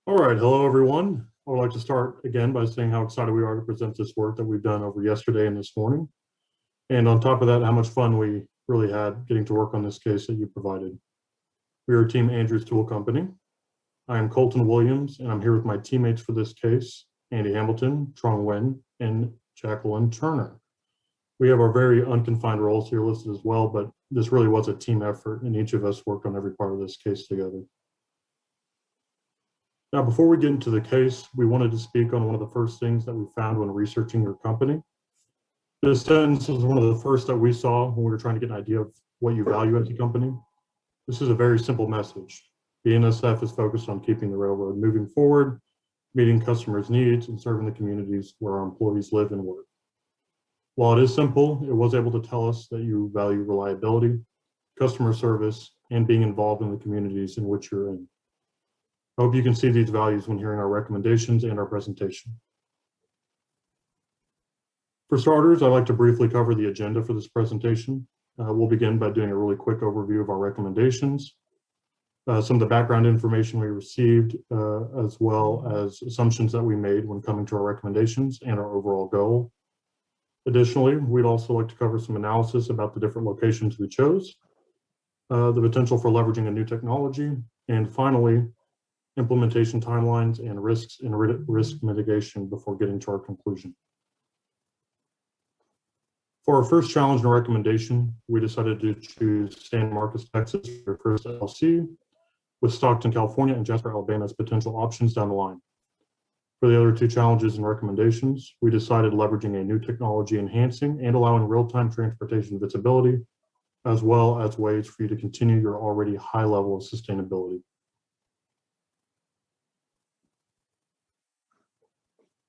All right, hello everyone. I would like to start again by saying how excited we are to present this work that we've done over yesterday and this morning. And on top of that, how much fun we really had getting to work on this case that you provided. We are Team Andrews Tool Company. I am Colton Williams, and I'm here with my teammates for this case, Andy Hamilton, Trong Nguyen, and Jacqueline Turner. We have our very unconfined roles here listed as well, but this really was a team effort, and each of us worked on every part of this case together. Now, before we get into the case, we wanted to speak on one of the first things that we found when researching your company. This sentence was one of the first that we saw when we were trying to get an idea of what you value as a company. This is a very simple message. BNSF is focused on keeping the railroad moving forward, meeting customers' needs, and serving the communities where our employees live and work. While it is simple, it was able to tell us that you value reliability, customer service, and being involved in the communities in which you're in. I hope you can see these values when hearing our recommendations and our presentation. For starters, I'd like to briefly cover the agenda for this presentation. We'll begin by doing a really quick overview of our recommendations, some of the background information we received, as well as assumptions that we made when coming to our recommendations and our overall goal. Additionally, we'd also like to cover some analysis about the different locations we chose, the potential for leveraging a new technology, and finally, implementation timelines and risks and risk mitigation before getting to our conclusion. For our first challenge and recommendation, we decided to choose San Marcos, Texas for our first LC, with Stockton, California and Jasper, Alabama as potential options down the line. For the other two challenges and recommendations, we decided leveraging a new technology enhancing and allowing real-time transportation visibility, as well as ways for you to continue your already high level of sustainability.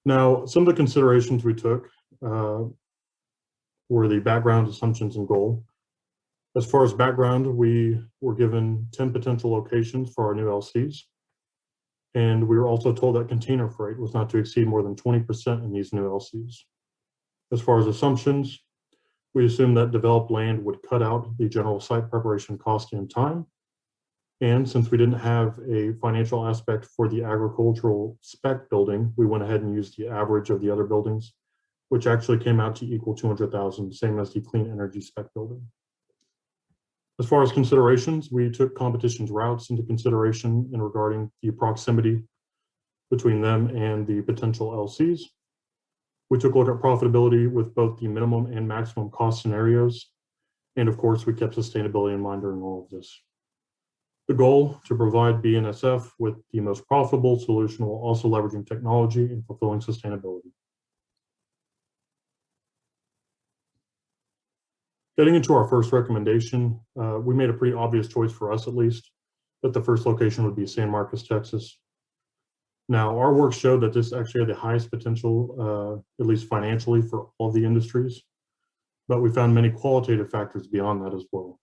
Now, some of the considerations we took were the background, assumptions, and goal. As far as background, we were given 10 potential locations for our new LCs. And we were also told that container freight was not to exceed more than 20% in these new LCs. As far as assumptions, we assumed that developed land would cut out the general site preparation cost and time. And since we didn't have a financial aspect for the agricultural spec building, we went ahead and used the average of the other buildings, which actually came out to equal 200,000, same as the clean energy spec building. As far as considerations, we took competition's routes into consideration in regarding the proximity between them and the potential LCs. We took a look at profitability with both the minimum and maximum cost scenarios. And of course, we kept sustainability in mind during all of this. The goal to provide BNSF with the most profitable solution while also leveraging technology and fulfilling sustainability. Getting into our first recommendation, we made a pretty obvious choice for us at least, that the first location would be San Marcos, Texas. Now, our work showed that this actually had the highest potential, at least financially, for all the industries, but we found many qualitative factors beyond that as well.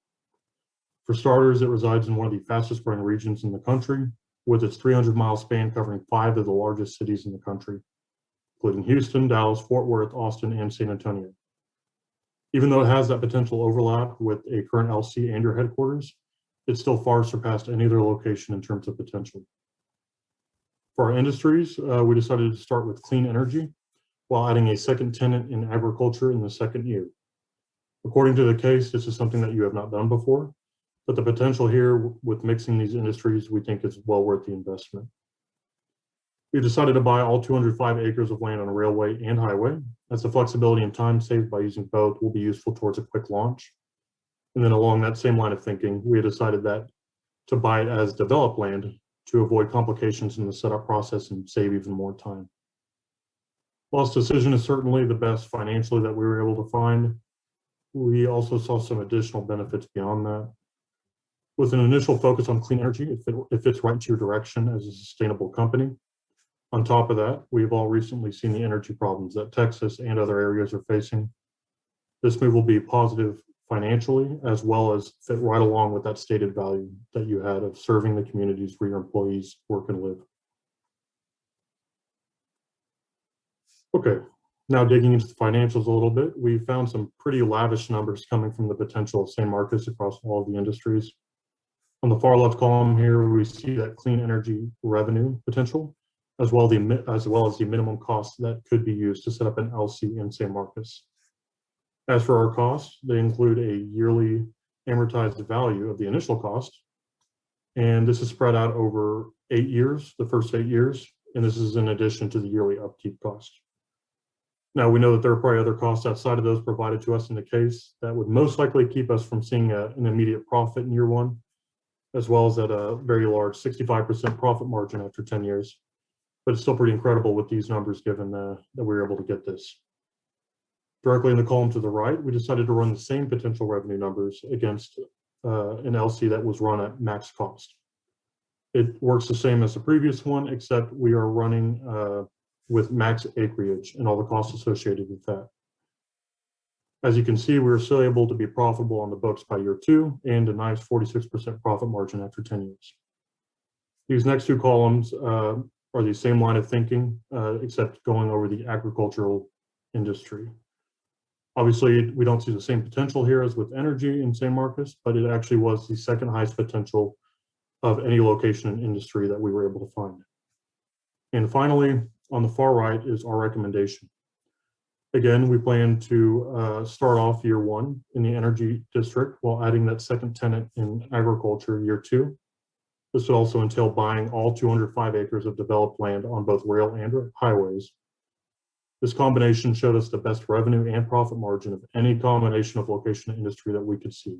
For starters, it resides in one of the fastest growing regions in the country, with its 300-mile span covering 5 of the largest cities in the country, including Houston, Dallas, Fort Worth, Austin, and San Antonio. Even though it has that potential overlap with a current LC and your headquarters, it still far surpassed any other location in terms of potential. For our industries, we decided to start with clean energy while adding a second tenant in agriculture in the second year. According to the case, this is something that you have not done before, but the potential here with mixing these industries, we think is well worth the investment. We decided to buy all 205 acres of land on a railway and highway, as the flexibility and time saved by using both will be useful towards a quick launch. And then along that same line of thinking, we decided that to buy it as developed land to avoid complications in the setup process and save even more time. While this decision is certainly the best financially that we were able to find, we also saw some additional benefits beyond that. With an initial focus on clean energy, it fits right into your direction as a sustainable company. On top of that, we've all recently seen the energy problems that Texas and other areas are facing. This move will be positive financially, as well as fit right along with that stated value that you had of serving the communities where your employees work and live. Okay, now digging into the financials a little bit, we found some pretty lavish numbers coming from the potential of San Marcos across all of the industries. On the far left column here, we see that clean energy revenue potential, as well as the minimum cost that could be used to set up an LC in San Marcos. As for our costs, they include a yearly amortized value of the initial cost, and this is spread out over 8 years, the first 8 years, and this is in addition to the yearly upkeep cost. Now, we know that there are probably other costs outside of those provided to us in the case that would most likely keep us from seeing an immediate profit in year one, as well as at a very large 65% profit margin after 10 years. But it's still pretty incredible with these numbers given that we were able to get this. Directly in the column to the right, we decided to run the same potential revenue numbers against an LC that was run at max cost. It works the same as the previous one, except we are running with max acreage and all the costs associated with that. As you can see, we were still able to be profitable on the books by year 2 and a nice 46% profit margin after 10 years. These next 2 columns are the same line of thinking, except going over the agricultural industry. Obviously, we don't see the same potential here as with energy in San Marcos, but it actually was the second highest potential of any location in industry that we were able to find. And finally, on the far right is our recommendation. Again, we plan to start off year 1 in the energy district while adding that second tenant in agriculture year 2. This would also entail buying all 205 acres of developed land on both rail and highways. This combination showed us the best revenue and profit margin of any combination of location and industry that we could see.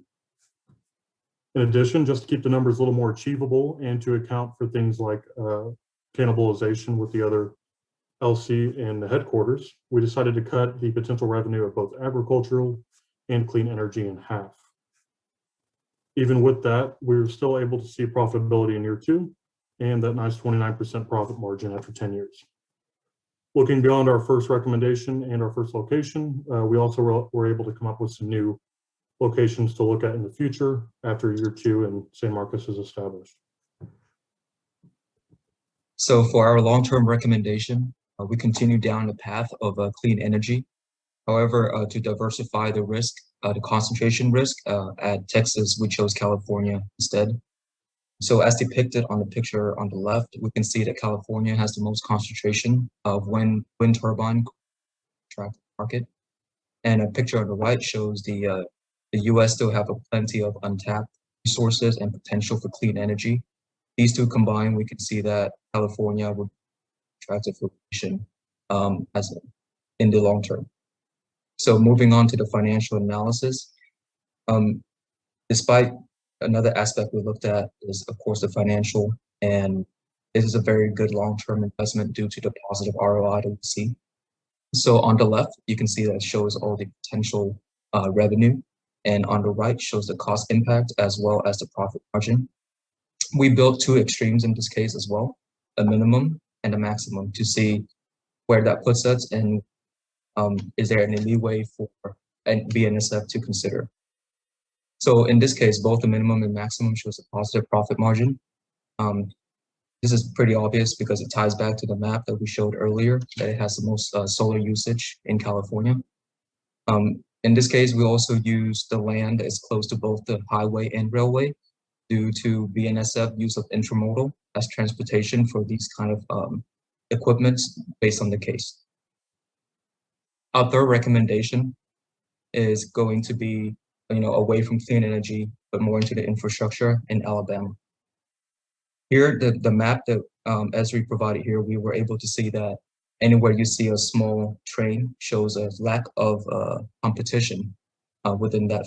In addition, just to keep the numbers a little more achievable and to account for things like cannibalization with the other LC and the headquarters, we decided to cut the potential revenue of both agricultural and clean energy in half. Even with that, we were still able to see profitability in year 2 and that nice 29% profit margin after 10 years. Looking beyond our first recommendation and our first location, we also were able to come up with some new locations to look at in the future after year 2 and San Marcos is established. So for our long-term recommendation, we continue down the path of clean energy. However, to diversify the risk, the concentration risk at Texas, we chose California instead. So as depicted on the picture on the left, we can see that California has the most concentration of wind turbine contract market. And a picture on the right shows the US still have plenty of untapped resources and potential for clean energy. These 2 combined, we can see that California would be attractive location in the long term. So moving on to the financial analysis, despite another aspect we looked at is, of course, the financial, and this is a very good long-term investment due to the positive ROI that we see. So on the left, you can see that it shows all the potential revenue, and on the right shows the cost impact as well as the profit margin. We built 2 extremes in this case as well, a minimum and a maximum, to see where that puts us and is there any leeway for BNSF to consider. So in this case, both the minimum and maximum shows a positive profit margin. This is pretty obvious because it ties back to the map that we showed earlier, that it has the most solar usage in California. In this case, we also use the land that is close to both the highway and railway due to BNSF use of intermodal as transportation for these kind of equipments based on the case. Our third recommendation is going to be, away from clean energy, but more into the infrastructure in Alabama. Here, the map that Esri provided here, we were able to see that anywhere you see a small train shows a lack of competition within that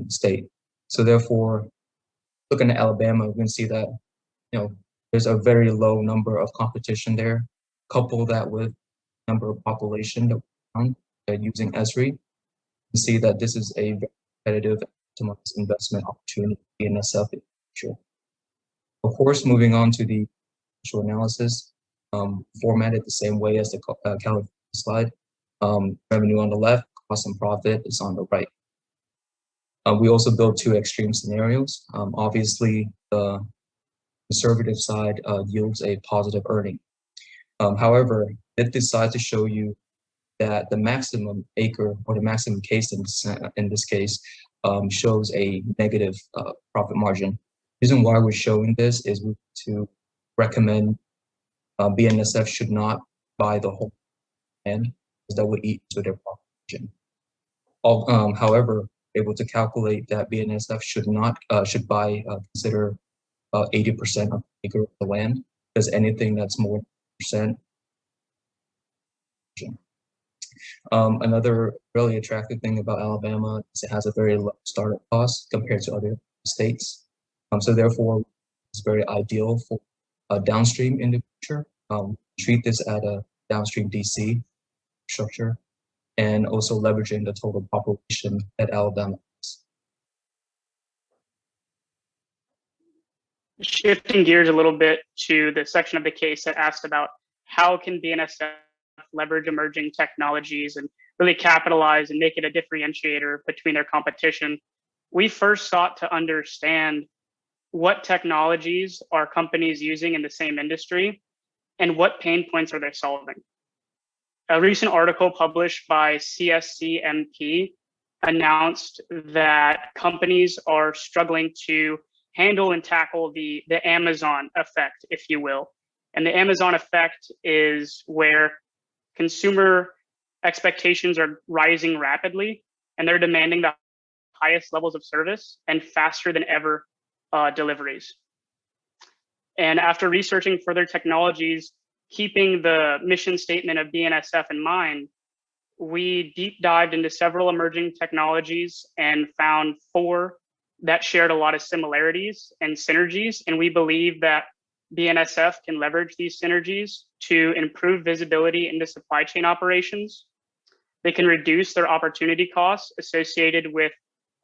state. So therefore, looking at Alabama, we can see that, there's a very low number of competition there. Couple that with number of population that we found using Esri, you see that this is a very competitive investment opportunity in NSF in the future. Of course, moving on to the financial analysis, formatted the same way as the California slide. Revenue on the left, cost and profit is on the right. We also built 2 extreme scenarios. Obviously, the conservative side yields a positive earning. However, it decides to show you that the maximum acre or the maximum case in this case shows a negative profit margin. reason why we're showing this is to recommend BNSF should not buy the whole land, because that would eat into their profit margin. However, able to calculate that BNSF should buy consider about 80% of the acre of the land, because anything that's more than 10%. Another really attractive thing about Alabama is it has a very low startup cost compared to other states. So therefore, it's very ideal for downstream in the future. Treat this at a downstream DC structure, and also leveraging the total population that Alabama has. Shifting gears a little bit to the section of the case that asked about how can BNSF leverage emerging technologies and really capitalize and make it a differentiator between their competition. We first sought to understand what technologies are companies using in the same industry and what pain points are they solving. A recent article published by CSCMP announced that companies are struggling to handle and tackle the Amazon effect, if you will. And the Amazon effect is where consumer expectations are rising rapidly, and they're demanding the highest levels of service and faster than ever deliveries. And after researching further technologies, keeping the mission statement of BNSF in mind, we deep dived into several emerging technologies and found 4 that shared a lot of similarities and synergies. And we believe that BNSF can leverage these synergies to improve visibility into supply chain operations. They can reduce their opportunity costs associated with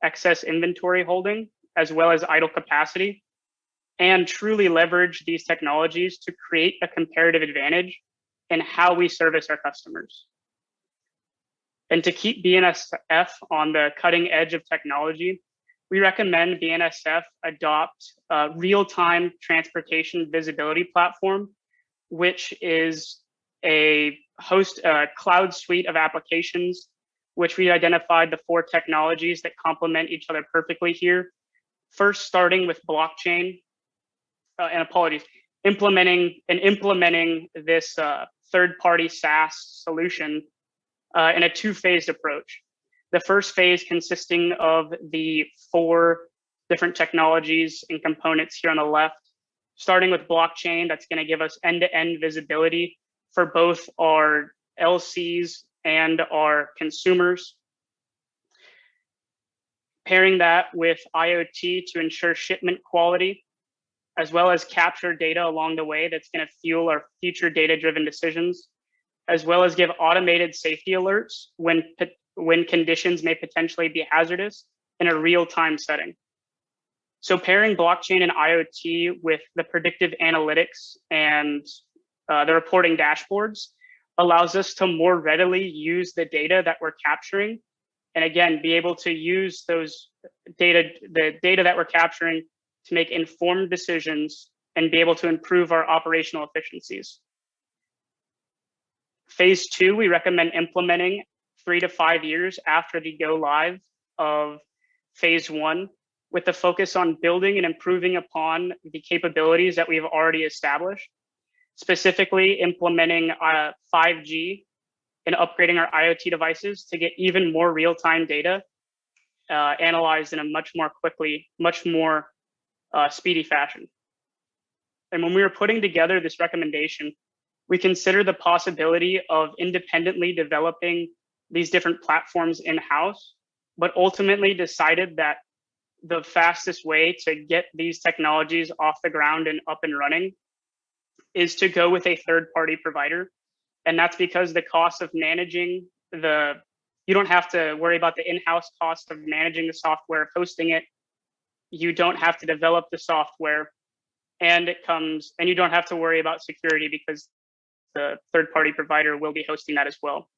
excess inventory holding, as well as idle capacity, and truly leverage these technologies to create a comparative advantage in how we service our customers. And to keep BNSF on the cutting edge of technology, we recommend BNSF adopt a real-time transportation visibility platform, which is a cloud suite of applications, which we identified the 4 technologies that complement each other perfectly here. First, starting with blockchain, implementing this third-party SaaS solution in a 2-phased approach. The first phase consisting of the 4 different technologies and components here on the left, starting with blockchain, that's going to give us end-to-end visibility for both our LCs and our consumers. Pairing that with IoT to ensure shipment quality, as well as capture data along the way that's going to fuel our future data-driven decisions, as well as give automated safety alerts when conditions may potentially be hazardous in a real-time setting. So pairing blockchain and IoT with the predictive analytics and the reporting dashboards allows us to more readily use the data that we're capturing, and again, be able to use the data that we're capturing to make informed decisions and be able to improve our operational efficiencies. Phase 2, we recommend implementing 3 to 5 years after the go live of phase 1, with the focus on building and improving upon the capabilities that we've already established, specifically implementing 5G and upgrading our IoT devices to get even more real-time data analyzed in a much more speedy fashion. And when we were putting together this recommendation, we considered the possibility of independently developing these different platforms in-house, but ultimately decided that the fastest way to get these technologies off the ground and up and running is to go with a third-party provider. And that's because the cost of managing you don't have to worry about the in-house cost of managing the software, of hosting it. You don't have to develop the software, and you don't have to worry about security because the third-party provider will be hosting that as well.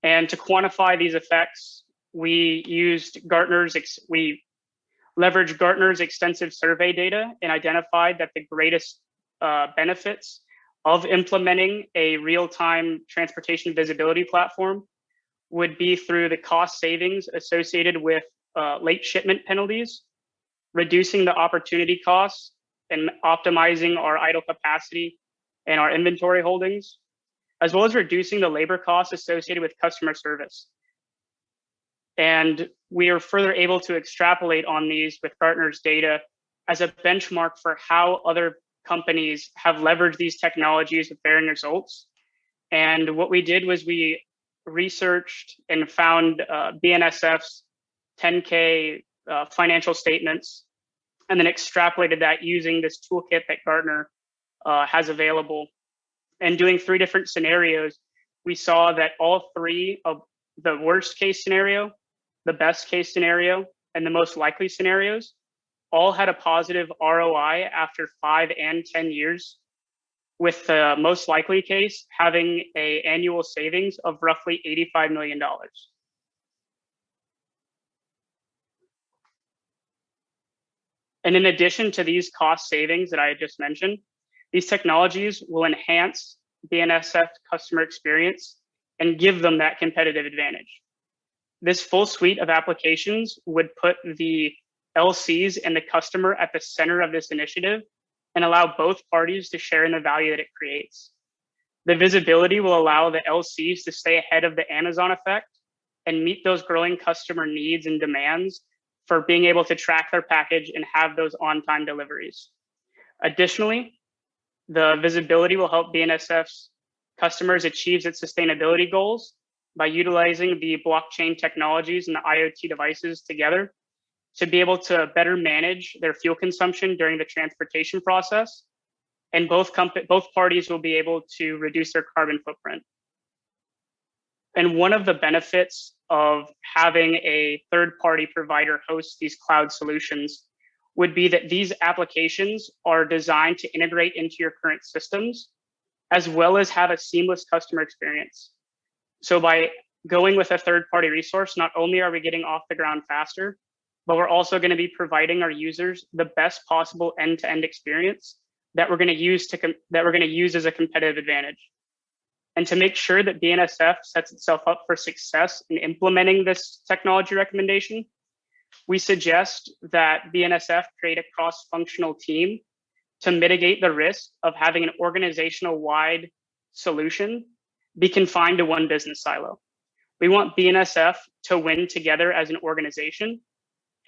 And to quantify these effects, we leveraged Gartner's extensive survey data and identified that the greatest benefits of implementing a real-time transportation visibility platform would be through the cost savings associated with late shipment penalties, reducing the opportunity costs and optimizing our idle capacity and our inventory holdings, as well as reducing the labor costs associated with customer service. And we are further able to extrapolate on these with Gartner's data as a benchmark for how other companies have leveraged these technologies with varying results. And what we did was we researched and found BNSF's 10K financial statements, and then extrapolated that using this toolkit that Gartner has available. And doing 3 different scenarios, we saw that all 3 of the worst case scenario, the best case scenario, and the most likely scenarios all had a positive ROI after 5 and 10 years, with the most likely case having an annual savings of roughly $85 million. And in addition to these cost savings that I just mentioned, these technologies will enhance BNSF customer experience and give them that competitive advantage. This full suite of applications would put the LCs and the customer at the center of this initiative and allow both parties to share in the value that it creates. The visibility will allow the LCs to stay ahead of the Amazon effect and meet those growing customer needs and demands for being able to track their package and have those on-time deliveries. Additionally, the visibility will help BNSF's customers achieve its sustainability goals by utilizing the blockchain technologies and the IoT devices together to be able to better manage their fuel consumption during the transportation process. And both parties will be able to reduce their carbon footprint. And one of the benefits of having a third-party provider host these cloud solutions would be that these applications are designed to integrate into your current systems, as well as have a seamless customer experience. So by going with a third-party resource, not only are we getting off the ground faster, but we're also going to be providing our users the best possible end-to-end experience that we're going to use as a competitive advantage. And to make sure that BNSF sets itself up for success in implementing this technology recommendation, we suggest that BNSF create a cross-functional team to mitigate the risk of having an organizational-wide solution be confined to one business silo. We want BNSF to win together as an organization,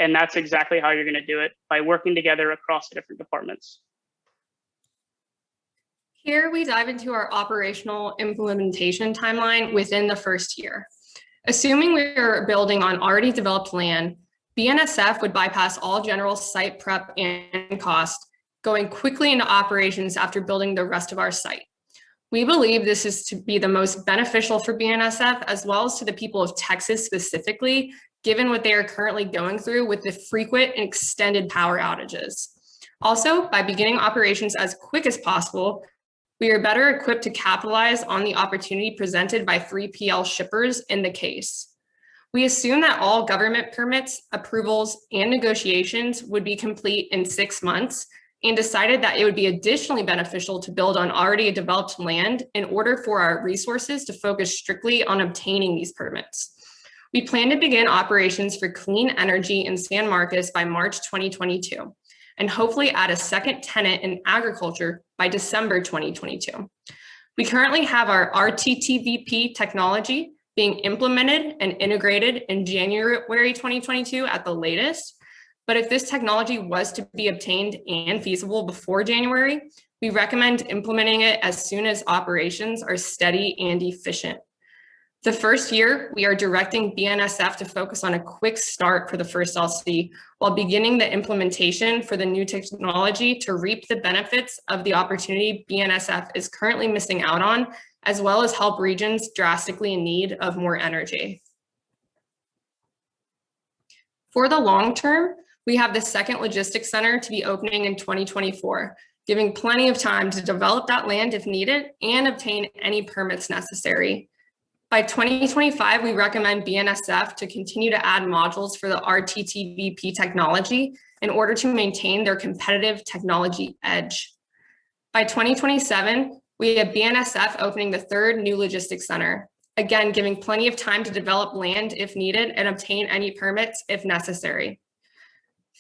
and that's exactly how you're going to do it, by working together across the different departments. Here we dive into our operational implementation timeline within the first year. Assuming we're building on already developed land, BNSF would bypass all general site prep and cost, going quickly into operations after building the rest of our site. We believe this is to be the most beneficial for BNSF, as well as to the people of Texas specifically, given what they are currently going through with the frequent and extended power outages. Also, by beginning operations as quick as possible, we are better equipped to capitalize on the opportunity presented by 3PL shippers in the case. We assume that all government permits, approvals, and negotiations would be complete in 6 months, and decided that it would be additionally beneficial to build on already developed land in order for our resources to focus strictly on obtaining these permits. We plan to begin operations for clean energy in San Marcos by March 2022, and hopefully add a second tenant in agriculture by December 2022. We currently have our RTTVP technology being implemented and integrated in January 2022 at the latest. But if this technology was to be obtained and feasible before January, we recommend implementing it as soon as operations are steady and efficient. The first year, we are directing BNSF to focus on a quick start for the first LC while beginning the implementation for the new technology to reap the benefits of the opportunity BNSF is currently missing out on, as well as help regions drastically in need of more energy. For the long term, we have the second logistics center to be opening in 2024, giving plenty of time to develop that land if needed and obtain any permits necessary. By 2025, we recommend BNSF to continue to add modules for the RTTVP technology in order to maintain their competitive technology edge. By 2027, we have BNSF opening the third new logistics center, again, giving plenty of time to develop land if needed and obtain any permits if necessary.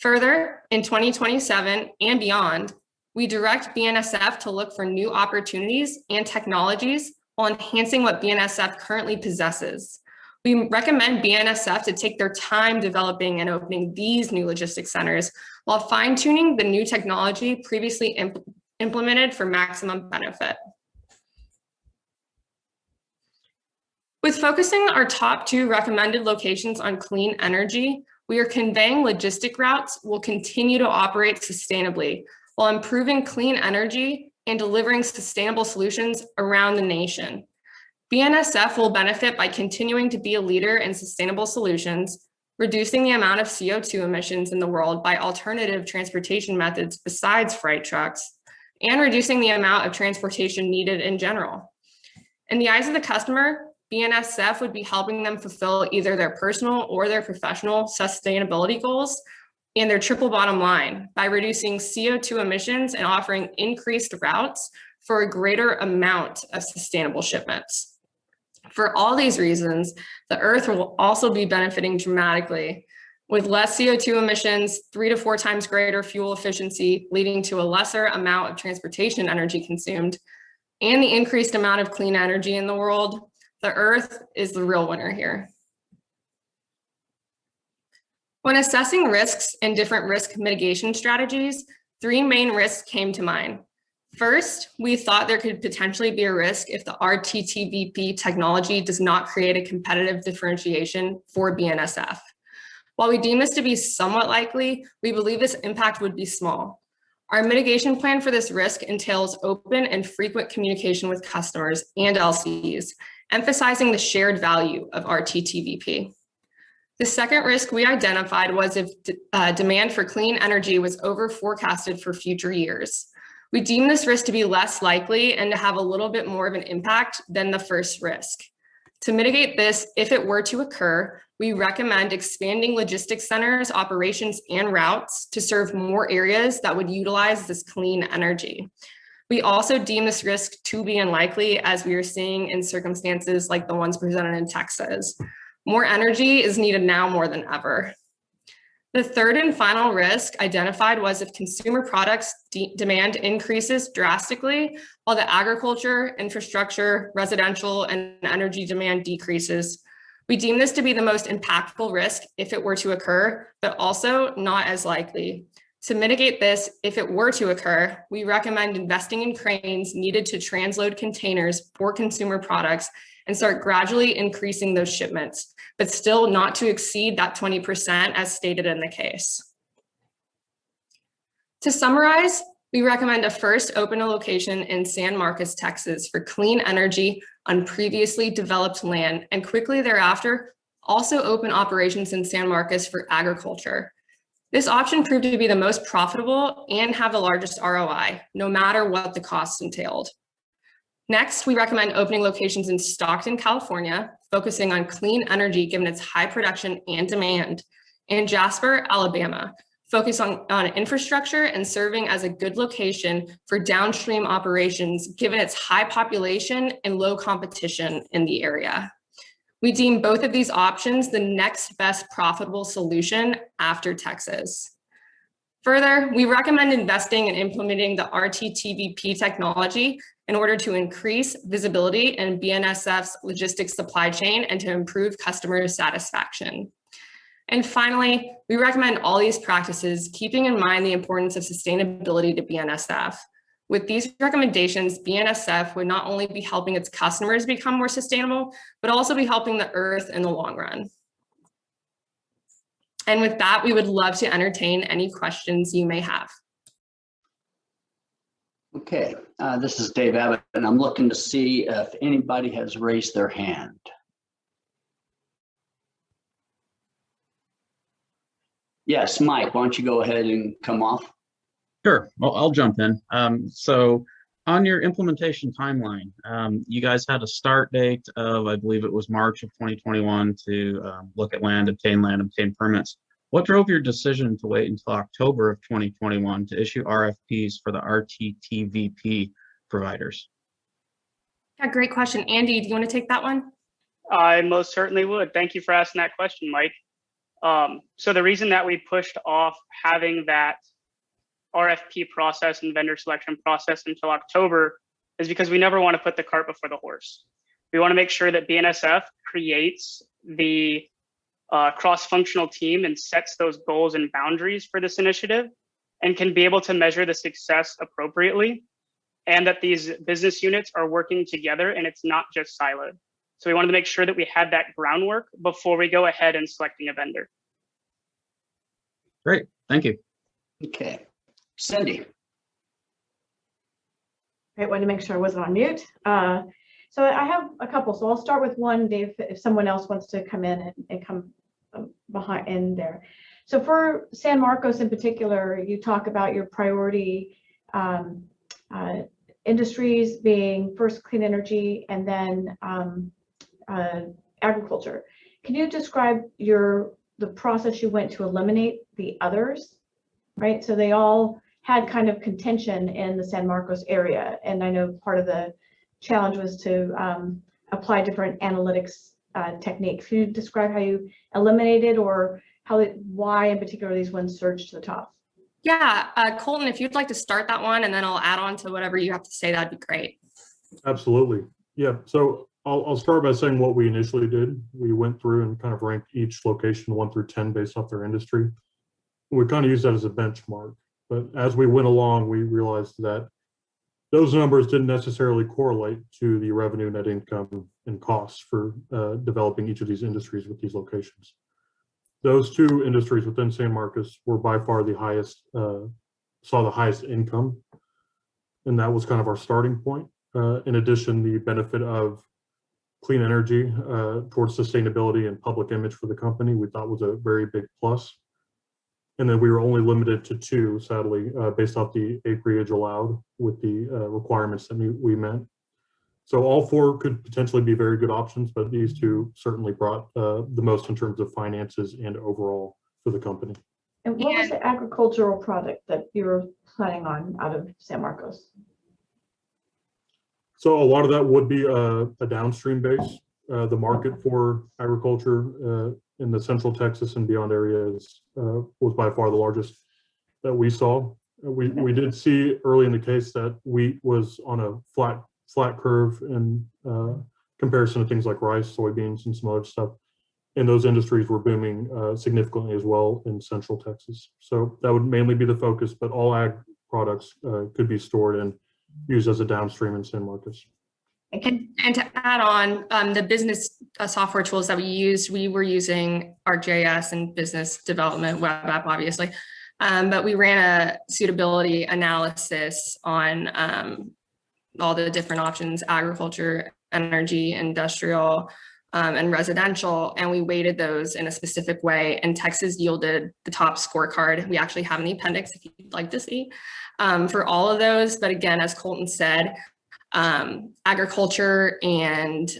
Further, in 2027 and beyond, we direct BNSF to look for new opportunities and technologies while enhancing what BNSF currently possesses. We recommend BNSF to take their time developing and opening these new logistics centers while fine-tuning the new technology previously implemented for maximum benefit. With focusing our top 2 recommended locations on clean energy, we are conveying logistic routes will continue to operate sustainably while improving clean energy and delivering sustainable solutions around the nation. BNSF will benefit by continuing to be a leader in sustainable solutions, reducing the amount of CO2 emissions in the world by alternative transportation methods besides freight trucks, and reducing the amount of transportation needed in general. In the eyes of the customer, BNSF would be helping them fulfill either their personal or their professional sustainability goals and their triple bottom line by reducing CO2 emissions and offering increased routes for a greater amount of sustainable shipments. For all these reasons, the Earth will also be benefiting dramatically with less CO2 emissions, 3 to 4 times greater fuel efficiency, leading to a lesser amount of transportation energy consumed, and the increased amount of clean energy in the world. The Earth is the real winner here. When assessing risks and different risk mitigation strategies, 3 main risks came to mind. First, we thought there could potentially be a risk if the RTTVP technology does not create a competitive differentiation for BNSF. While we deem this to be somewhat likely, we believe this impact would be small. Our mitigation plan for this risk entails open and frequent communication with customers and LCs, emphasizing the shared value of RTTVP. The second risk we identified was if demand for clean energy was over forecasted for future years. We deem this risk to be less likely and to have a little bit more of an impact than the first risk. To mitigate this, if it were to occur, we recommend expanding logistics centers, operations, and routes to serve more areas that would utilize this clean energy. We also deem this risk to be unlikely, as we are seeing in circumstances like the ones presented in Texas. More energy is needed now more than ever. The third and final risk identified was if consumer products demand increases drastically, while the agriculture, infrastructure, residential, and energy demand decreases. We deem this to be the most impactful risk if it were to occur, but also not as likely. To mitigate this, if it were to occur, we recommend investing in cranes needed to transload containers for consumer products and start gradually increasing those shipments, but still not to exceed that 20% as stated in the case. To summarize, we recommend to first open a location in San Marcos, Texas for clean energy on previously developed land, and quickly thereafter also open operations in San Marcos for agriculture. This option proved to be the most profitable and have the largest ROI, no matter what the costs entailed. Next, we recommend opening locations in Stockton, California, focusing on clean energy given its high production and demand, and Jasper, Alabama, focus on infrastructure and serving as a good location for downstream operations given its high population and low competition in the area. We deem both of these options the next best profitable solution after Texas. Further, we recommend investing and implementing the RTTVP technology in order to increase visibility in BNSF's logistics supply chain and to improve customer satisfaction. And finally, we recommend all these practices keeping in mind the importance of sustainability to BNSF. With these recommendations, BNSF would not only be helping its customers become more sustainable, but also be helping the Earth in the long run. And with that, we would love to entertain any questions you may have. Okay, this is Dave Abbott, and I'm looking to see if anybody has raised their hand. Yes, Mike, why don't you go ahead and come off? Sure, well, I'll jump in. So on your implementation timeline, you guys had a start date of, I believe it was March of 2021 to look at land, obtain permits. What drove your decision to wait until October of 2021 to issue RFPs for the RTTVP providers? Yeah, great question. Andy, do you want to take that one? I most certainly would. Thank you for asking that question, Mike. So the reason that we pushed off having that RFP process and vendor selection process until October is because we never want to put the cart before the horse. We want to make sure that BNSF creates the cross-functional team and sets those goals and boundaries for this initiative and can be able to measure the success appropriately, and that these business units are working together and it's not just siloed. So we wanted to make sure that we had that groundwork before we go ahead and selecting a vendor. Great, thank you. Okay, Cindy. I wanted to make sure I wasn't on mute. So I have a couple. So I'll start with one, Dave, if someone else wants to come in and come behind in there. So for San Marcos in particular, you talk about your priority industries being first clean energy and then agriculture. Can you describe the process you went to eliminate the others, right? So they all had kind of contention in the San Marcos area. And I know part of the challenge was to apply different analytics techniques. Can you describe how you eliminated or why in particular these ones surged to the top? Yeah, Colton, if you'd like to start that one and then I'll add on to whatever you have to say, that'd be great. Absolutely. Yeah. So I'll start by saying what we initially did. We went through and kind of ranked each location 1 through 10 based off their industry. We kind of used that as a benchmark. But as we went along, we realized that those numbers didn't necessarily correlate to the revenue, net income, and costs for developing each of these industries with these locations. Those two industries within San Marcos were by far the highest, saw the highest income. And that was kind of our starting point. In addition, the benefit of clean energy towards sustainability and public image for the company, we thought was a very big plus. And then we were only limited to 2, sadly, based off the acreage allowed with the requirements that we met. So all 4 could potentially be very good options, but these 2 certainly brought the most in terms of finances and overall for the company. And what was the agricultural product that you were planning on out of San Marcos? So a lot of that would be a downstream base. The market for agriculture in the central Texas and beyond areas was by far the largest that we saw. We did see early in the case that wheat was on a flat curve in comparison to things like rice, soybeans, and some other stuff. And those industries were booming significantly as well in central Texas. So that would mainly be the focus, but all ag products could be stored and used as a downstream in San Marcos. And to add on, the business software tools that we used, we were using ArcGIS and business development web app, obviously, but we ran a suitability analysis on all the different options: agriculture, energy, industrial, and residential, and we weighted those in a specific way, and Texas yielded the top scorecard. We actually have in the appendix if you'd like to see for all of those. But again, as Colton said, agriculture and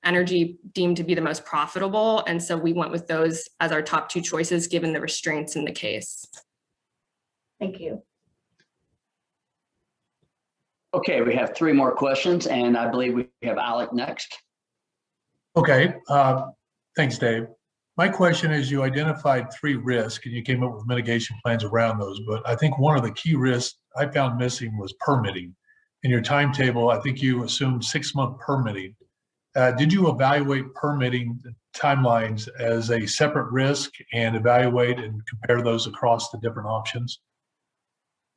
energy deemed to be the most profitable, and so we went with those as our top 2 choices given the restraints in the case. Thank you. Okay, we have 3 more questions, and I believe we have Alec next. Okay, thanks, Dave. My question is, you identified 3 risks and you came up with mitigation plans around those, but I think one of the key risks I found missing was permitting. In your timetable, I think you assumed 6-month permitting. Did you evaluate permitting timelines as a separate risk and evaluate and compare those across the different options?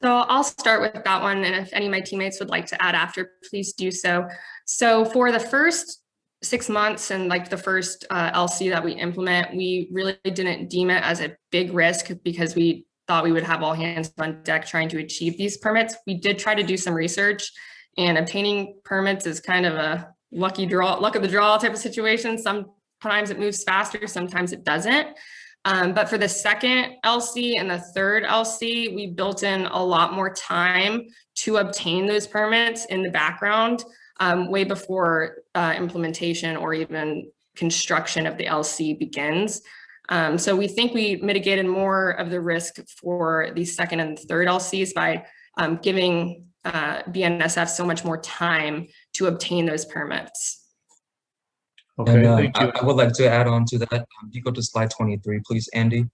So I'll start with that one, and if any of my teammates would like to add after, please do so. So for the first 6 months and like the first LC that we implement, we really didn't deem it as a big risk because we thought we would have all hands on deck trying to achieve these permits. We did try to do some research, and obtaining permits is kind of a luck of the draw type of situation. Sometimes it moves faster, sometimes it doesn't. But for the second LC and the third LC, we built in a lot more time to obtain those permits in the background, way before implementation or even construction of the LC begins. So we think we mitigated more of the risk for the second and third LCs by giving BNSF so much more time to obtain those permits. Okay, And thank you. I would like to add on to that. You go to slide 23, please, Andy.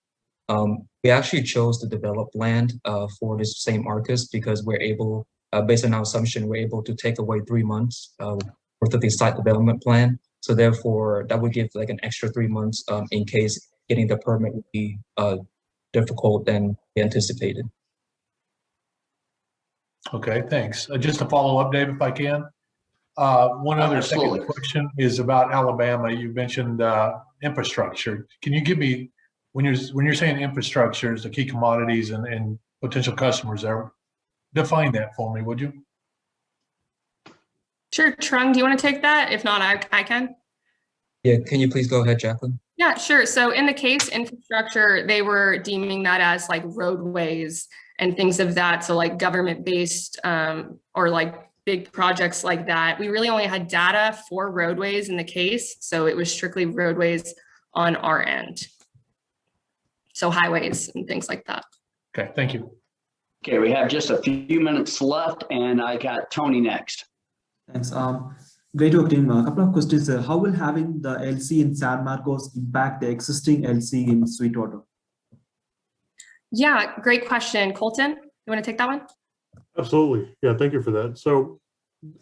We actually chose to develop land for this St. Marcus because we're able, based on our assumption, we're able to take away 3 months worth of the site development plan. So therefore, that would give like an extra 3 months in case getting the permit would be difficult than anticipated. Okay, thanks. Just to follow up, Dave, if I can. One other Absolutely. second question is about Alabama. You mentioned infrastructure. Can you give me, when you're saying infrastructure is the key commodities and potential customers there, define that for me, would you? Sure, Trung, do you want to take that? If not, I can. Yeah, can you please go ahead, Jacqueline? Yeah, sure. So in the case infrastructure, they were deeming that as like roadways and things of that. So like government-based or like big projects like that. We really only had data for roadways in the case. So it was strictly roadways on our end. So highways and things like that. Okay, thank you. Okay, we have just a few minutes left, and I got Tony next. Thanks. Great work, team. A couple of questions. How will having the LC in San Marcos impact the existing LC in Sweetwater? Yeah, great question. Colton, you want to take that one? Absolutely. Yeah, thank you for that. So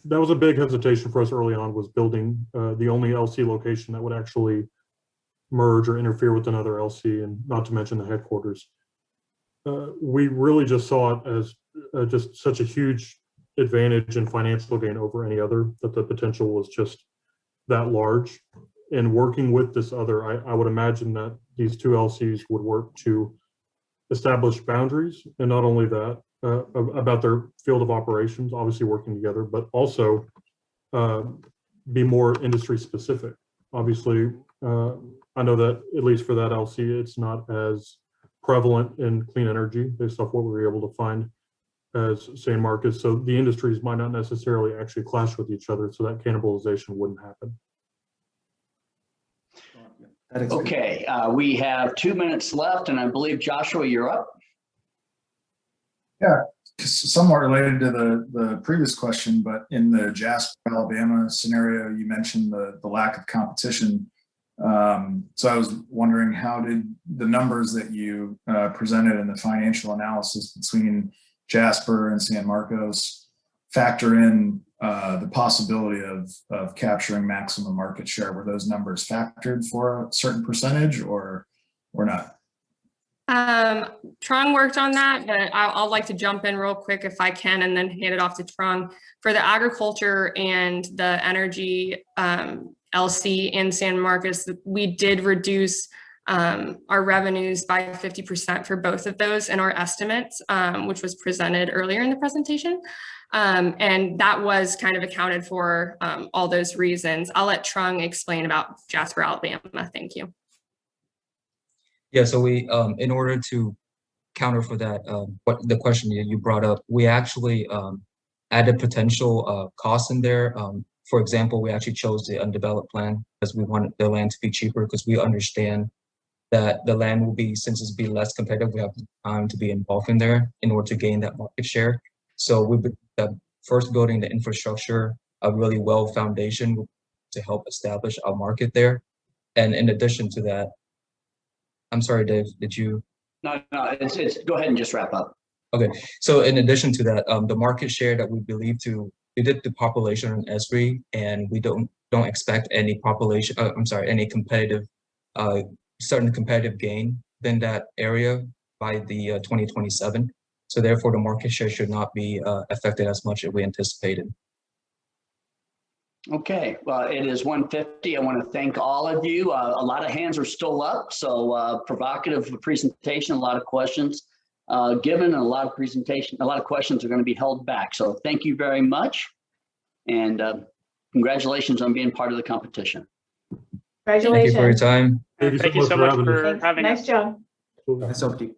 that was a big hesitation for us early on, was building the only LC location that would actually merge or interfere with another LC, and not to mention the headquarters. We really just saw it as just such a huge advantage and financial gain over any other, that the potential was just that large. And working with this other, I would imagine that these two LCs would work to establish boundaries, and not only that, about their field of operations, obviously working together, but also be more industry specific. Obviously, I know that at least for that LC, it's not as prevalent in clean energy based off what we were able to find as San Marcos. So the industries might not necessarily actually clash with each other, so that cannibalization wouldn't happen. Okay, we have 2 minutes left, and I believe, Joshua, you're up. Yeah, somewhat related to the previous question, but in the Jasper, Alabama scenario, you mentioned the lack of competition. So I was wondering, how did the numbers that you presented in the financial analysis between Jasper and San Marcos factor in the possibility of capturing maximum market share? Were those numbers factored for a certain percentage or not? Trung worked on that, but I'll like to jump in real quick if I can, and then hand it off to Trung. For the agriculture and the energy LC in San Marcos, we did reduce our revenues by 50% for both of those in our estimates, which was presented earlier in the presentation. And that was kind of accounted for all those reasons. I'll let Trung explain about Jasper, Alabama. Thank you. Yeah, so we, in order to counter for that, what the question you brought up, we actually added potential costs in there. For example, we actually chose the undeveloped land because we wanted the land to be cheaper, because we understand that the land will be, since it's be less competitive, we have time to be involved in there in order to gain that market share. So we've been first building the infrastructure, a really well foundation to help establish our market there. And in addition to that, I'm sorry, Dave, did you? No, it's go ahead and just wrap up. Okay, so in addition to that, the market share that we believe we did the population on ESRI, and we don't expect any population, any competitive, certain competitive gain in that area by the 2027. So therefore, the market share should not be affected as much as we anticipated. Okay, well, it is 1:50. I want to thank all of you. A lot of hands are still up, so provocative presentation, a lot of questions given, and a lot of questions are going to be held back. So thank you very much, and congratulations on being part of the competition. Congratulations. Thank you for your time. Thank you so much for having us. Nice job. Nice job, team.